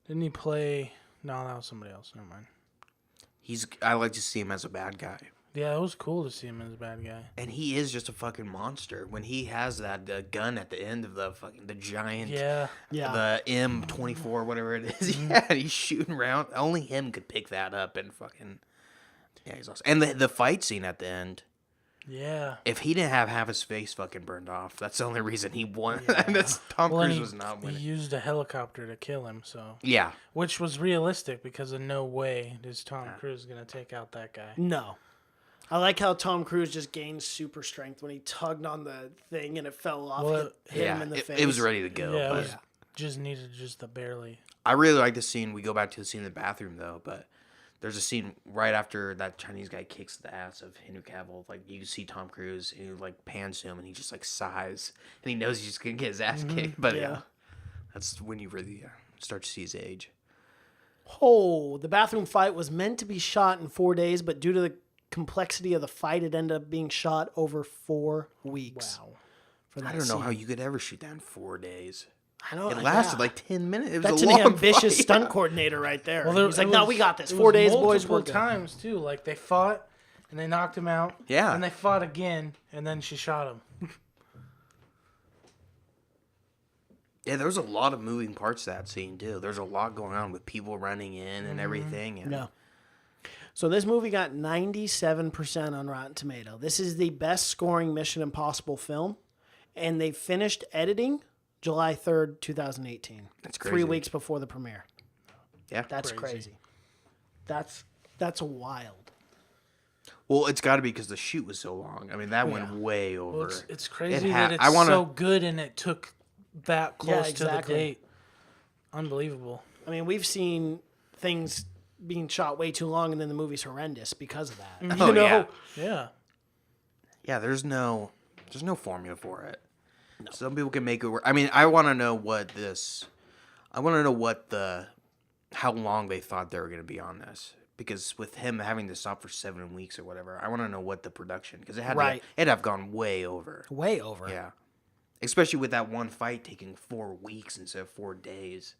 Speaker 3: Didn't he play... No, that was somebody else. Never mind.
Speaker 2: I like to see him as a bad guy.
Speaker 3: Yeah, it was cool to see him as a bad guy.
Speaker 2: And he is just a fucking monster. When he has that gun at the end of the giant...
Speaker 3: Yeah.
Speaker 1: Yeah.
Speaker 2: The M24, whatever it is. Yeah, he's shooting around. Only him could pick that up and fucking... Yeah, he's awesome. And the fight scene at the end,
Speaker 3: Yeah.
Speaker 2: if he didn't have half his face fucking burned off, that's the only reason he won.
Speaker 3: Yeah.
Speaker 2: That's Tom
Speaker 3: Well, and
Speaker 2: Cruise
Speaker 3: he,
Speaker 2: was not
Speaker 3: he
Speaker 2: winning.
Speaker 3: used a helicopter to kill him, so...
Speaker 2: Yeah.
Speaker 3: Which was realistic, because in no way is Tom Cruise going to take out that guy.
Speaker 1: No. I like how Tom Cruise just gained super strength when he tugged on the thing and it fell off.
Speaker 3: Well,
Speaker 1: hit him in the face.
Speaker 2: It was ready to go.
Speaker 3: Yeah, it
Speaker 2: but
Speaker 3: was just needed just the barely...
Speaker 2: I really like the scene. We go back to the scene in the bathroom, though, but there's a scene right after that Chinese guy kicks the ass of Henry Cavill. Like, you see Tom Cruise, and he, like, pans to him, and he just, like, sighs. And he knows he's just going to get his ass kicked. But, yeah. That's when you really start to see his age.
Speaker 1: Oh, the bathroom fight was meant to be shot in 4 days, but due to the complexity of the fight, it ended up being shot over 4 weeks.
Speaker 3: Wow.
Speaker 1: For that
Speaker 2: I don't know
Speaker 1: scene.
Speaker 2: how you could ever shoot that in 4 days.
Speaker 1: I know
Speaker 2: It lasted
Speaker 1: yeah.
Speaker 2: like 10 minutes. It was
Speaker 1: That's
Speaker 2: a
Speaker 1: an
Speaker 2: long
Speaker 1: ambitious
Speaker 2: fight.
Speaker 1: stunt coordinator right there.
Speaker 3: Well,
Speaker 1: He's like, no, we got this.
Speaker 3: it
Speaker 1: 4
Speaker 3: was
Speaker 1: days, boys.
Speaker 3: multiple
Speaker 1: We're good.
Speaker 3: times, too. Like, they fought, and they knocked him out.
Speaker 2: Yeah.
Speaker 3: And they fought again, and then she shot him.
Speaker 2: Yeah, there was a lot of moving parts to that scene, too. There's a lot going on with people running in and everything. And
Speaker 1: No. So this movie got 97% on Rotten Tomato. This is the best scoring Mission Impossible film, and they finished editing July 3rd, 2018.
Speaker 2: That's
Speaker 1: 3
Speaker 2: crazy.
Speaker 1: weeks before the premiere.
Speaker 2: Yeah.
Speaker 1: That's crazy. That's wild.
Speaker 2: Well, it's got to be because the shoot was so long. I mean, that went way over.
Speaker 3: Well, it's crazy that it's
Speaker 2: I wanna,
Speaker 3: so good, and it took that close to the
Speaker 1: exactly.
Speaker 3: date. Unbelievable.
Speaker 1: I mean, we've seen things being shot way too long, and then the movie's horrendous because of that.
Speaker 2: Oh,
Speaker 1: You know?
Speaker 2: yeah.
Speaker 3: Yeah.
Speaker 2: Yeah, there's no formula for it. No. Some people can make it work. I mean, I want to know how long they thought they were going to be on this. Because with him having to stop for 7 weeks or whatever, I want to know what the production, because it'd have gone way over.
Speaker 1: Way over.
Speaker 2: Yeah. Especially with that one fight taking 4 weeks instead of 4 days.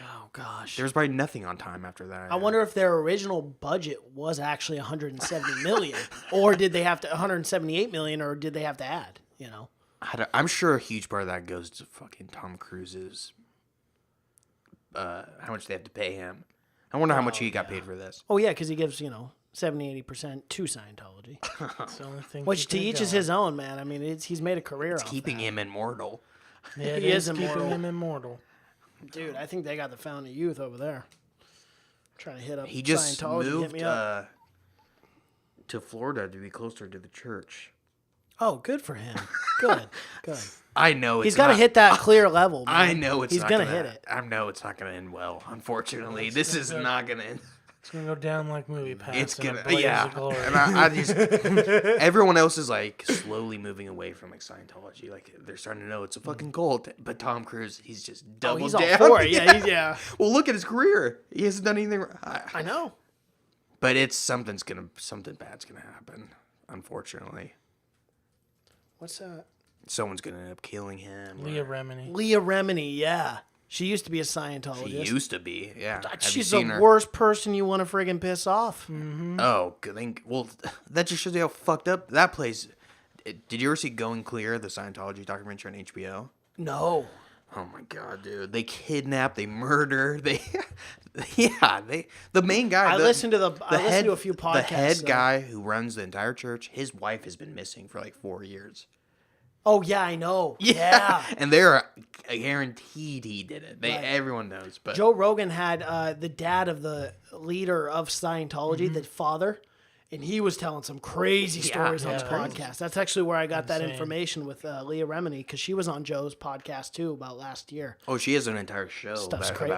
Speaker 1: Oh, gosh.
Speaker 2: There was probably nothing on time after that.
Speaker 1: I wonder if their original budget was actually 170 million, or did they have to 178 million, or did they have to add? You know,
Speaker 2: I'm sure a huge part of that goes to fucking Tom Cruise's. How much they have to pay him. I wonder how much he got paid for this.
Speaker 1: oh yeah, because he gives 70-80% to Scientology,
Speaker 3: That's the only thing.
Speaker 1: which to each is his own, man. I mean, he's made a career off
Speaker 2: Keeping
Speaker 1: that.
Speaker 2: him immortal.
Speaker 3: Yeah,
Speaker 1: He is
Speaker 3: keeping
Speaker 1: immortal.
Speaker 3: him immortal.
Speaker 1: Dude. I think they got the Fountain of Youth over there. Trying to hit up
Speaker 2: He just
Speaker 1: Scientology. Hit
Speaker 2: moved
Speaker 1: me up.
Speaker 2: to Florida to be closer to the church.
Speaker 1: Oh, good for him. Good.
Speaker 2: I know it's
Speaker 1: He's got to
Speaker 2: not-
Speaker 1: hit that clear level. Man.
Speaker 2: I know it's
Speaker 1: He's
Speaker 2: not
Speaker 1: gonna
Speaker 2: gonna
Speaker 1: hit it.
Speaker 2: I know it's not gonna end well. Unfortunately, this is not gonna end.
Speaker 3: It's gonna go down like movie pass.
Speaker 2: It's
Speaker 3: in a
Speaker 2: gonna,
Speaker 3: blaze
Speaker 2: yeah.
Speaker 3: of glory.
Speaker 2: And I just, everyone else is like slowly moving away from like Scientology. Like they're starting to know it's a fucking cult. But Tom Cruise, he's just doubled
Speaker 1: he's
Speaker 2: down.
Speaker 1: all for it. Yeah, yeah.
Speaker 2: Well, look at his career. He hasn't done anything.
Speaker 1: I know.
Speaker 2: But it's something bad's gonna happen. Unfortunately,
Speaker 1: What's that?
Speaker 2: someone's gonna end up killing him.
Speaker 3: Leah Remini.
Speaker 1: Leah Remini, yeah. She used to be a
Speaker 2: She
Speaker 1: Scientologist.
Speaker 2: used to be, yeah. Have you
Speaker 1: She's
Speaker 2: seen
Speaker 1: the
Speaker 2: her?
Speaker 1: worst person you want to friggin' piss off.
Speaker 2: Oh, good thing. Well, that just shows you how fucked up that place. Did you ever see Going Clear, the Scientology documentary on HBO?
Speaker 1: No.
Speaker 2: Oh my god, dude! They kidnap, they murder, the main guy.
Speaker 1: I listened to a few podcasts.
Speaker 2: The head
Speaker 1: so-
Speaker 2: guy who runs the entire church, his wife has been missing for like 4 years.
Speaker 1: Oh yeah, I know. Yeah.
Speaker 2: And they're guaranteed he did it.
Speaker 1: Right.
Speaker 2: Everyone knows, but
Speaker 1: Joe Rogan had the dad of the leader of Scientology, the father, and he was telling some crazy stories on his podcast. That's actually where I got that information with Leah Remini, because she was on Joe's podcast too about last year.
Speaker 2: oh, she has an entire show
Speaker 1: Stuff's
Speaker 2: about
Speaker 1: crazy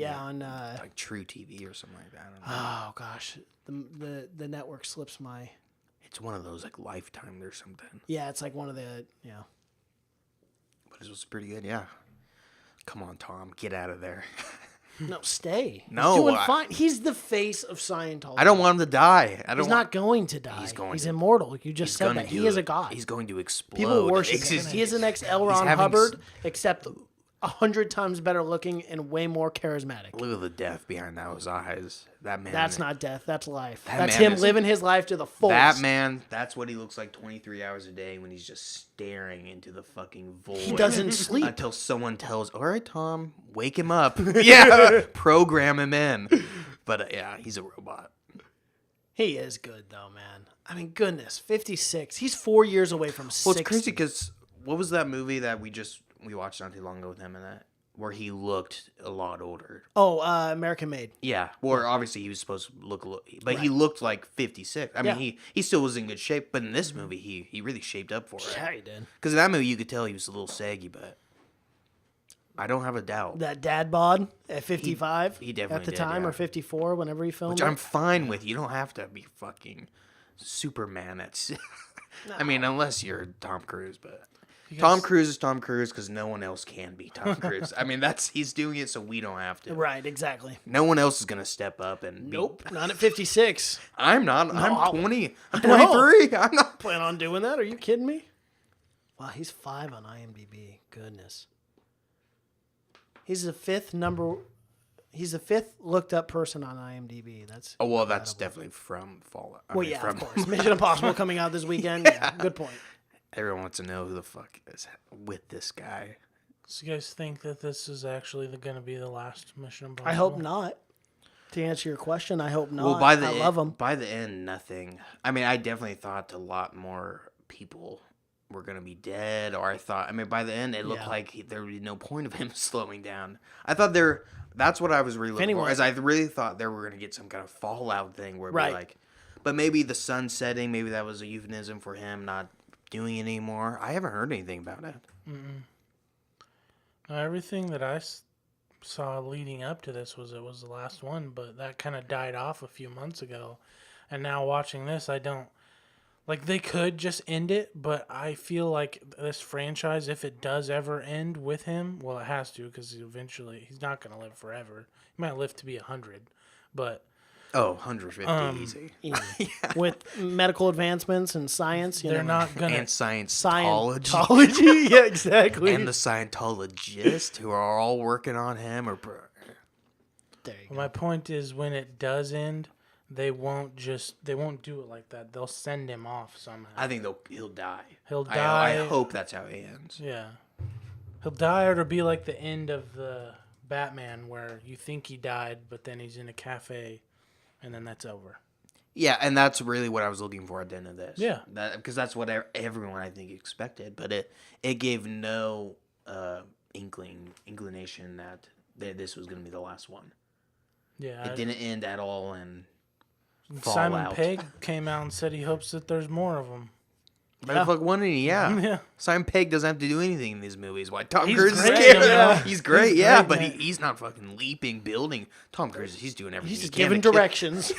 Speaker 1: on
Speaker 2: going, like True TV or something like that. I don't know.
Speaker 1: oh gosh, the network slips my.
Speaker 2: It's one of those like Lifetime or something.
Speaker 1: Yeah, it's like one of the
Speaker 2: But it was pretty good, yeah. Come on, Tom, get out of there.
Speaker 1: No, stay.
Speaker 2: No,
Speaker 1: He's doing fine. He's the face of Scientology.
Speaker 2: I don't want him to die.
Speaker 1: He's not going to die. He's
Speaker 2: to.
Speaker 1: immortal. You just
Speaker 2: He's
Speaker 1: said
Speaker 2: gonna
Speaker 1: that.
Speaker 2: do
Speaker 1: He is
Speaker 2: it.
Speaker 1: a god.
Speaker 2: He's going to explode.
Speaker 1: People worship
Speaker 2: It's
Speaker 1: him.
Speaker 2: just-
Speaker 1: He is the next L.
Speaker 2: he's
Speaker 1: Ron
Speaker 2: having
Speaker 1: Hubbard, except 100 times better looking and way more charismatic.
Speaker 2: Look at the death behind those eyes. That man.
Speaker 1: That's not death. That's life.
Speaker 2: That
Speaker 1: That's
Speaker 2: man
Speaker 1: him
Speaker 2: is-
Speaker 1: living his life to the fullest.
Speaker 2: That man. That's what he looks like 23 hours a day when he's just staring into the fucking void.
Speaker 1: He doesn't sleep.
Speaker 2: Until someone tells, "All right, Tom, wake him up." Yeah, program him in. But yeah, he's a robot.
Speaker 1: He is good though, man. I mean, goodness, 56. He's 4 years away from 60.
Speaker 2: Well, it's crazy because what was that movie that we watched not too long ago with him in that, where he looked a lot older?
Speaker 1: Oh, American Made.
Speaker 2: Yeah. Well, obviously he was supposed to look, but he looked like 56. I mean,
Speaker 1: Yeah.
Speaker 2: he still was in good shape, but in this movie he really shaped up for it.
Speaker 1: Yeah, he did.
Speaker 2: Because in that movie you could tell he was a little saggy, but I don't have a doubt.
Speaker 1: That dad bod at 55.
Speaker 2: He definitely
Speaker 1: at the
Speaker 2: did,
Speaker 1: time,
Speaker 2: yeah.
Speaker 1: or 54, whenever he filmed
Speaker 2: Which
Speaker 1: it.
Speaker 2: I'm fine with. You don't have to be fucking Superman. I mean, unless you're Tom Cruise, but Tom Cruise is Tom Cruise because no one else can be Tom Cruise. I mean, he's doing it so we don't have to.
Speaker 1: Right, exactly.
Speaker 2: No one else is gonna step up and
Speaker 1: Nope, not at 56.
Speaker 2: I'm not. I'm 20. I'm
Speaker 1: know.
Speaker 2: 23. I'm not.
Speaker 1: Plan on doing that? Are you kidding me? Wow, he's 5 on IMDb. Goodness. He's the fifth looked up person on IMDb. That's
Speaker 2: Oh well, that's definitely from Fallout.
Speaker 1: well, yeah, of course. Mission Impossible coming out this weekend. Yeah, good point.
Speaker 2: Everyone wants to know who the fuck is with this guy.
Speaker 3: So you guys think that this is actually going to be the last Mission Impossible?
Speaker 1: I hope not. To answer your question, I hope not.
Speaker 2: Well,
Speaker 1: I love him.
Speaker 2: By the end, nothing. I mean, I definitely thought a lot more people were gonna be dead, or I thought. I mean, by the end, it looked like there would be no point of him slowing down. I thought that's what I was really looking for. As I really thought they were gonna get some kind of fallout thing where it'd be like, but maybe the sun setting, maybe that was a euphemism for him not doing it anymore. I haven't heard anything about it.
Speaker 3: Now, everything that I saw leading up to this was it was the last one, but that kind of died off a few months ago. And now watching this, I don't like they could just end it, but I feel like this franchise, if it does ever end with him, well, it has to because eventually he's not going to live forever. He might live to be 100, but
Speaker 2: 150 easy.
Speaker 1: Easy. With medical advancements and science,
Speaker 3: they're not going
Speaker 2: And
Speaker 3: to.
Speaker 2: Scientology.
Speaker 1: Scientology, yeah, exactly.
Speaker 2: And the Scientologists who are all working on him.
Speaker 1: There you go.
Speaker 3: My point is, when it does end, they won't do it like that. They'll send him off somehow.
Speaker 2: I think he'll die.
Speaker 3: He'll die.
Speaker 2: I hope that's how he ends.
Speaker 3: Yeah. He'll die, or it'll be like the end of the Batman where you think he died, but then he's in a cafe, and then that's over.
Speaker 2: Yeah, and that's really what I was looking for at the end of this.
Speaker 3: Yeah.
Speaker 2: Because that's what everyone, I think, expected. But it gave no inclination that this was going to be the last one.
Speaker 3: Yeah.
Speaker 2: It didn't end at all, and
Speaker 3: Simon
Speaker 2: Fallout.
Speaker 3: Pegg came out and said he hopes that there's more of them.
Speaker 2: Why the fuck wouldn't he? Yeah.
Speaker 3: Yeah.
Speaker 2: Simon Pegg doesn't have to do anything in these movies. Why Tom
Speaker 3: He's
Speaker 2: Cruise is
Speaker 3: great,
Speaker 2: scared?
Speaker 3: yeah.
Speaker 2: He's great,
Speaker 3: He's
Speaker 2: yeah,
Speaker 3: great,
Speaker 2: but
Speaker 3: man.
Speaker 2: he's not fucking leaping, building. Tom Cruise, he's doing everything.
Speaker 1: He's
Speaker 2: he
Speaker 1: just
Speaker 2: can
Speaker 1: giving
Speaker 2: to kill-
Speaker 1: directions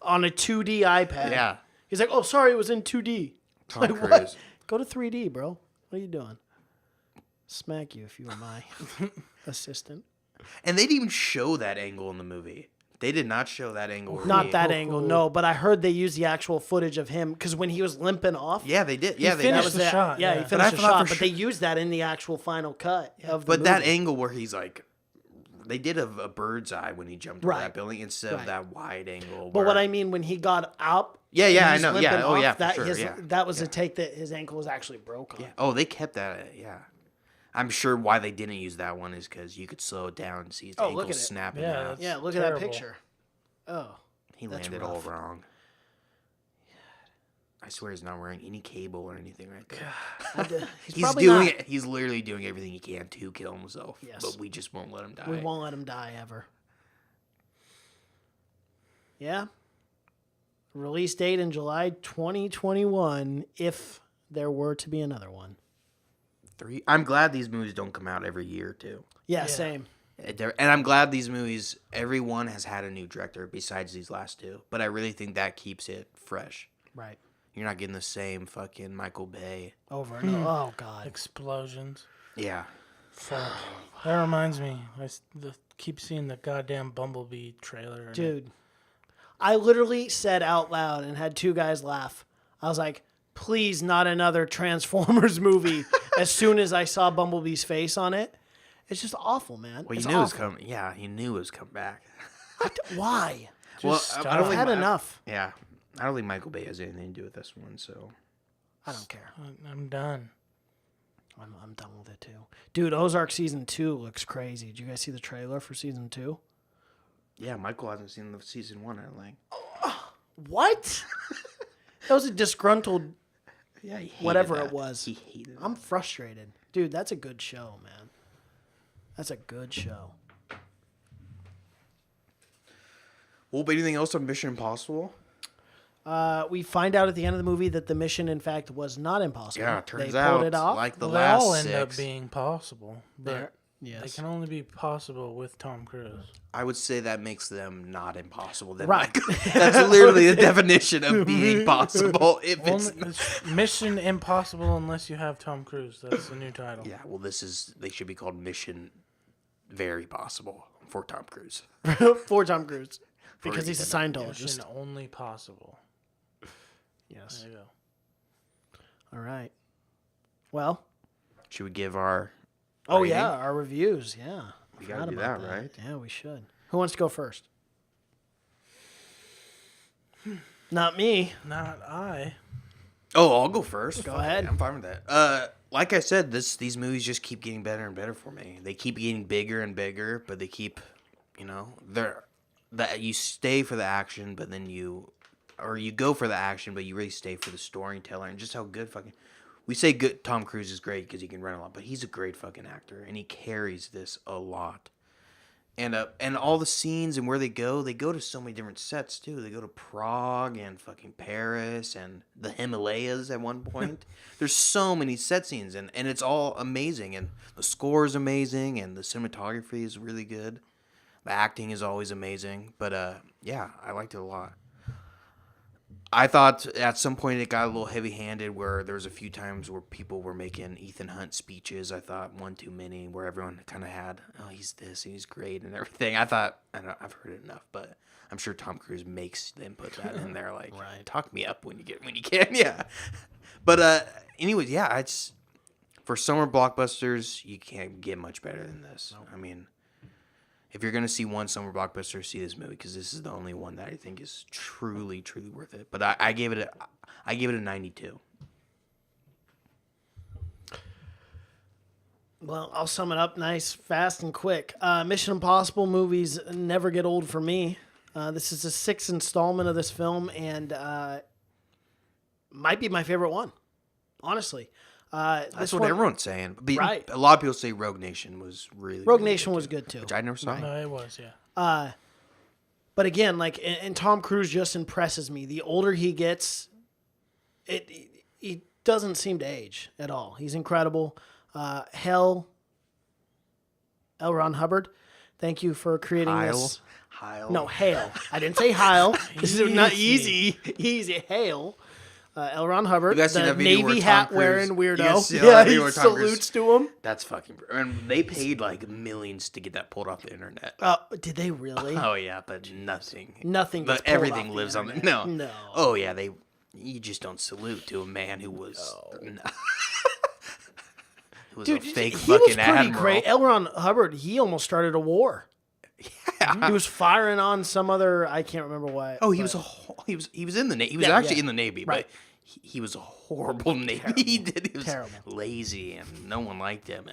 Speaker 1: on a 2D iPad.
Speaker 2: Yeah.
Speaker 1: He's like, oh, sorry, it was in 2D.
Speaker 2: Tom
Speaker 1: Like,
Speaker 2: Cruise.
Speaker 1: what? Go to 3D, bro. What are you doing? Smack you if you were my assistant.
Speaker 2: And they didn't even show that angle in the movie. They did not show that angle. where
Speaker 1: Not
Speaker 2: he-
Speaker 1: that angle, no. But I heard they used the actual footage of him because when he was limping off.
Speaker 2: Yeah, they did. Yeah, they
Speaker 3: finished
Speaker 2: did.
Speaker 3: the shot,
Speaker 1: Yeah,
Speaker 3: yeah.
Speaker 1: he
Speaker 3: But
Speaker 1: finished
Speaker 2: I
Speaker 1: the
Speaker 2: thought
Speaker 1: shot,
Speaker 2: for
Speaker 1: but they used that in the actual final cut of the
Speaker 2: But that
Speaker 1: movie.
Speaker 2: angle where he's like, they did a bird's eye when he jumped over
Speaker 1: Right.
Speaker 2: that building instead of
Speaker 1: Right.
Speaker 2: that wide angle.
Speaker 1: But what I mean, when he got up,
Speaker 2: Yeah,
Speaker 1: and
Speaker 2: I
Speaker 1: he's
Speaker 2: know.
Speaker 1: limping
Speaker 2: Yeah, oh
Speaker 1: off,
Speaker 2: yeah, for
Speaker 1: that
Speaker 2: sure. Yeah,
Speaker 1: that was a take that his ankle was actually broke on.
Speaker 2: yeah. Oh, they kept that. Yeah, I'm sure why they didn't use that one is because you could slow it down and see his
Speaker 1: Oh,
Speaker 2: ankle
Speaker 1: look at it.
Speaker 2: snapping
Speaker 3: Yeah,
Speaker 2: out.
Speaker 3: that's
Speaker 1: Yeah, look at
Speaker 3: terrible.
Speaker 1: that picture. Oh,
Speaker 2: He
Speaker 1: that's
Speaker 2: landed all
Speaker 1: rough.
Speaker 2: wrong. I swear he's not wearing any cable or anything right there.
Speaker 1: he's
Speaker 2: He's
Speaker 1: probably
Speaker 2: doing
Speaker 1: not.
Speaker 2: it. He's literally doing everything he can to kill himself.
Speaker 1: Yes.
Speaker 2: But we just won't let him die.
Speaker 1: We won't let him die ever. Yeah. Release date in July 2021, if there were to be another one.
Speaker 2: 3. I'm glad these movies don't come out every year too.
Speaker 1: Yeah,
Speaker 3: Yeah.
Speaker 1: same.
Speaker 2: And I'm glad these movies, every one has had a new director besides these last two. But I really think that keeps it fresh.
Speaker 1: Right.
Speaker 2: You're not getting the same fucking Michael Bay.
Speaker 1: Over and over. Oh, God.
Speaker 3: Explosions.
Speaker 2: Yeah.
Speaker 3: Fuck. That reminds me. Keep seeing the goddamn Bumblebee trailer. and
Speaker 1: Dude. I literally said out loud and had two guys laugh. I was like, please, not another Transformers movie as soon as I saw Bumblebee's face on it. It's just awful, man.
Speaker 2: Well,
Speaker 1: It's
Speaker 2: you knew it was
Speaker 1: awful.
Speaker 2: coming. Yeah, he knew it was coming back.
Speaker 1: Why?
Speaker 2: Well,
Speaker 3: stop.
Speaker 2: I don't
Speaker 1: I've
Speaker 2: think
Speaker 1: had enough.
Speaker 2: Yeah, I don't think Michael Bay has anything to do with this one. So
Speaker 1: I don't care.
Speaker 3: I'm done.
Speaker 1: I'm done with it too. Dude, Ozark season 2 looks crazy. Did you guys see the trailer for season 2?
Speaker 2: yeah, Michael hasn't seen the season 1. I don't think.
Speaker 1: What? That was a disgruntled.
Speaker 2: Yeah, he hated
Speaker 1: Whatever
Speaker 2: that.
Speaker 1: it was.
Speaker 2: He hated.
Speaker 1: I'm frustrated. Dude, that's a good show, man. That's a good show.
Speaker 2: Well, but anything else on Mission Impossible?
Speaker 1: We find out at the end of the movie that the mission, in fact, was not impossible.
Speaker 2: Yeah, it turns
Speaker 1: they
Speaker 2: out
Speaker 1: pulled it off.
Speaker 2: like the
Speaker 3: Well, they
Speaker 2: last
Speaker 3: all end
Speaker 2: 6.
Speaker 3: up being possible,
Speaker 1: There-
Speaker 3: but they
Speaker 1: yes.
Speaker 3: can only be possible with Tom Cruise.
Speaker 2: I would say that makes them not impossible. Then
Speaker 1: Right.
Speaker 2: That's literally the definition of being possible. If it's
Speaker 3: It's Mission Impossible unless you have Tom Cruise. That's the new title.
Speaker 2: yeah, well, they should be called Mission Very Possible for Tom Cruise.
Speaker 1: For Tom Cruise. Because he's a
Speaker 2: Ethan
Speaker 1: Scientologist.
Speaker 3: Mission only possible.
Speaker 1: Yes.
Speaker 3: There you go.
Speaker 1: All right. Well.
Speaker 2: Should we give our?
Speaker 1: Oh,
Speaker 2: rating?
Speaker 1: yeah. Our reviews. Yeah.
Speaker 2: We gotta
Speaker 1: Forgot
Speaker 2: do
Speaker 1: about
Speaker 2: that, right?
Speaker 1: Yeah, we should. Who wants to go first? Not me.
Speaker 3: Not I.
Speaker 2: Oh, I'll go first.
Speaker 1: Go
Speaker 2: Fuck it,
Speaker 1: ahead.
Speaker 2: I'm fine with that. Like I said, these movies just keep getting better and better for me. They keep getting bigger and bigger, but they keep, you stay for the action, but then you go for the action, but you really stay for the storyteller and just how good fucking. We say good. Tom Cruise is great because he can run a lot, but he's a great fucking actor and he carries this a lot. And all the scenes and where they go to so many different sets too. They go to Prague and fucking Paris and the Himalayas at one point. There's so many set scenes and it's all amazing and the score is amazing and the cinematography is really good. The acting is always amazing. But yeah, I liked it a lot. I thought at some point it got a little heavy-handed where there was a few times where people were making Ethan Hunt speeches. I thought one too many where everyone kind of had, oh, he's this, and he's great, and everything. I've heard it enough, but I'm sure Tom Cruise makes them put that in there, like,
Speaker 1: Right.
Speaker 2: talk me up when you can, yeah. But anyways, yeah, it's for summer blockbusters, you can't get much better than this. I mean, if you're going to see one summer blockbuster, see this movie because this is the only one that I think is truly, truly worth it. But I gave it a 92.
Speaker 1: Well, I'll sum it up nice, fast, and quick. Mission Impossible movies never get old for me. This is the 6th installment of this film and might be my favorite one, honestly.
Speaker 2: That's what everyone's saying. But
Speaker 1: Right.
Speaker 2: A lot of people say Rogue Nation was really
Speaker 1: Rogue
Speaker 2: really
Speaker 1: Nation was
Speaker 2: too,
Speaker 1: good too.
Speaker 2: which I never saw.
Speaker 3: No, it was, yeah.
Speaker 1: But again, like, and Tom Cruise just impresses me. The older he gets, doesn't seem to age at all. He's incredible. L. Ron Hubbard, thank you for creating this.
Speaker 2: Heil.
Speaker 1: No, Hale. I didn't say Heil. This is not easy. Easy. Hale. L. Ron Hubbard,
Speaker 2: You guys seen
Speaker 1: the
Speaker 2: that video where
Speaker 1: Navy
Speaker 2: Tom
Speaker 1: hat
Speaker 2: Cruise-
Speaker 1: wearing
Speaker 2: you
Speaker 1: weirdo.
Speaker 2: guys see that
Speaker 1: Yeah,
Speaker 2: video
Speaker 1: he
Speaker 2: where Tom Cruise-
Speaker 1: salutes to him.
Speaker 2: That's fucking. And they paid like millions to get that pulled off the internet.
Speaker 1: Did they really?
Speaker 2: Oh yeah, but nothing.
Speaker 1: Nothing.
Speaker 2: But
Speaker 1: gets pulled
Speaker 2: everything
Speaker 1: off
Speaker 2: lives on the
Speaker 1: internet.
Speaker 2: no.
Speaker 1: No.
Speaker 2: Oh yeah, they. You just don't salute to a man who was. No. Who was
Speaker 1: Dude,
Speaker 2: a fake
Speaker 1: he was
Speaker 2: fucking
Speaker 1: pretty
Speaker 2: admiral.
Speaker 1: great. L. Ron Hubbard, he almost started a war.
Speaker 2: Yeah.
Speaker 1: He was firing on some other. I can't remember what.
Speaker 2: Oh,
Speaker 1: but-
Speaker 2: he was in the Navy. He was
Speaker 1: Yeah,
Speaker 2: actually
Speaker 1: yeah.
Speaker 2: in the Navy,
Speaker 1: Right.
Speaker 2: but he was a horrible Navy. He was
Speaker 1: Terrible.
Speaker 2: lazy, and no one liked him.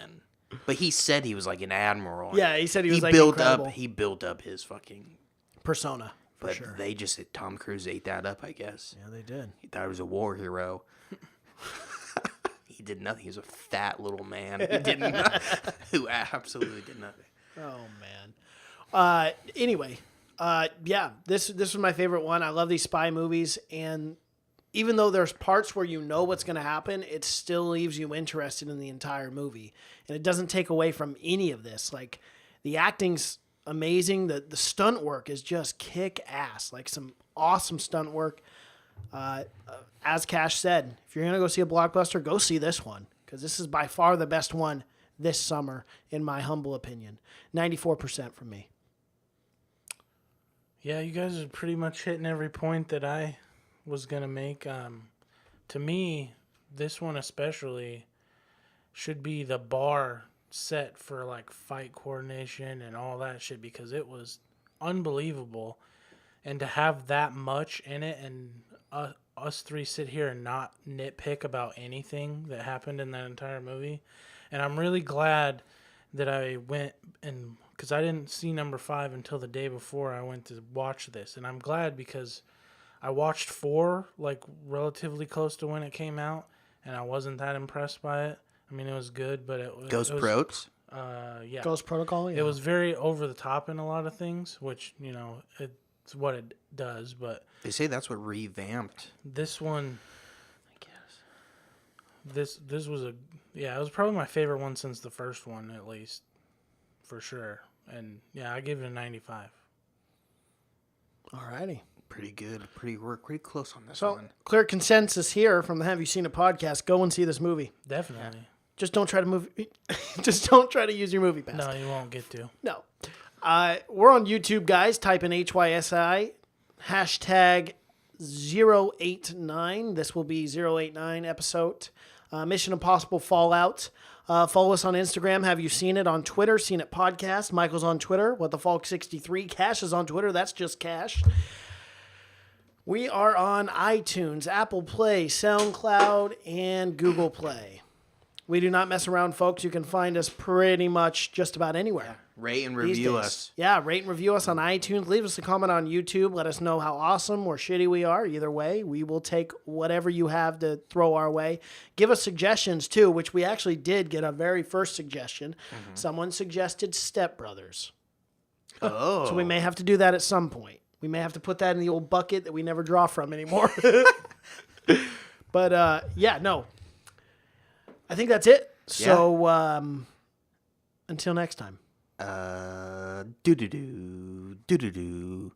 Speaker 2: But he said he was like an admiral.
Speaker 1: Yeah, he said he was like
Speaker 2: built
Speaker 1: incredible.
Speaker 2: up. He built up his fucking.
Speaker 1: Persona. For
Speaker 2: But
Speaker 1: sure.
Speaker 2: they just Tom Cruise ate that up, I guess.
Speaker 1: Yeah, they did.
Speaker 2: He thought he was a war hero. He did nothing. He was a fat little man. He didn't. Who absolutely did nothing.
Speaker 1: Oh man. Anyway, yeah, this was my favorite one. I love these spy movies, and even though there's parts where you know what's going to happen, it still leaves you interested in the entire movie, and it doesn't take away from any of this. Like the acting's amazing. The stunt work is just kick ass. Like some awesome stunt work. As Cash said, if you're gonna go see a blockbuster, go see this one because this is by far the best one this summer, in my humble opinion. 94% from me.
Speaker 3: Yeah, you guys are pretty much hitting every point that I was going to make. To me, this one especially should be the bar set for like fight coordination and all that shit because it was unbelievable. And to have that much in it and us three sit here and not nitpick about anything that happened in that entire movie. And I'm really glad that I went and because I didn't see number 5 until the day before I went to watch this. And I'm glad because I watched 4 like relatively close to when it came out and I wasn't that impressed by it. I mean, it was good, but it was...
Speaker 2: Ghost Protes?
Speaker 3: Yeah.
Speaker 1: Ghost Protocol, yeah.
Speaker 3: It was very over the top in a lot of things, which, you know, it's what it does, but...
Speaker 2: They say that's what revamped.
Speaker 3: This one...
Speaker 2: I guess.
Speaker 3: This was a... Yeah, it was probably my favorite one since the first one, at least. For sure. And, yeah, I give it a 95.
Speaker 1: Alrighty.
Speaker 2: Pretty good. We're pretty close on this
Speaker 1: So,
Speaker 2: one.
Speaker 1: clear consensus here from the Have You Seen It podcast. Go and see this movie.
Speaker 3: Definitely.
Speaker 1: Just don't try to just don't try to use your movie pass.
Speaker 3: No, you won't get to.
Speaker 1: No. We're on YouTube, guys. Type in HYSI, hashtag 089. This will be 089 episode. Mission Impossible Fallout. Follow us on Instagram. Have You Seen It on Twitter? Seen It Podcast. Michael's on Twitter. What the Falk 63. Cash is on Twitter. That's just Cash. We are on iTunes, Apple Play, SoundCloud, and Google Play. We do not mess around, folks. You can find us pretty much just about anywhere.
Speaker 2: Rate and
Speaker 1: these
Speaker 2: review
Speaker 1: days.
Speaker 2: us.
Speaker 1: Yeah, rate and review us on iTunes. Leave us a comment on YouTube. Let us know how awesome or shitty we are. Either way, we will take whatever you have to throw our way. Give us suggestions, too, which we actually did get a very first suggestion. Mm-hmm. Someone suggested Step Brothers.
Speaker 2: Oh.
Speaker 1: So we may have to do that at some point. We may have to put that in the old bucket that we never draw from anymore. But, yeah, no. I think that's it. So, until next time.
Speaker 2: Do-do-do. Do-do-do.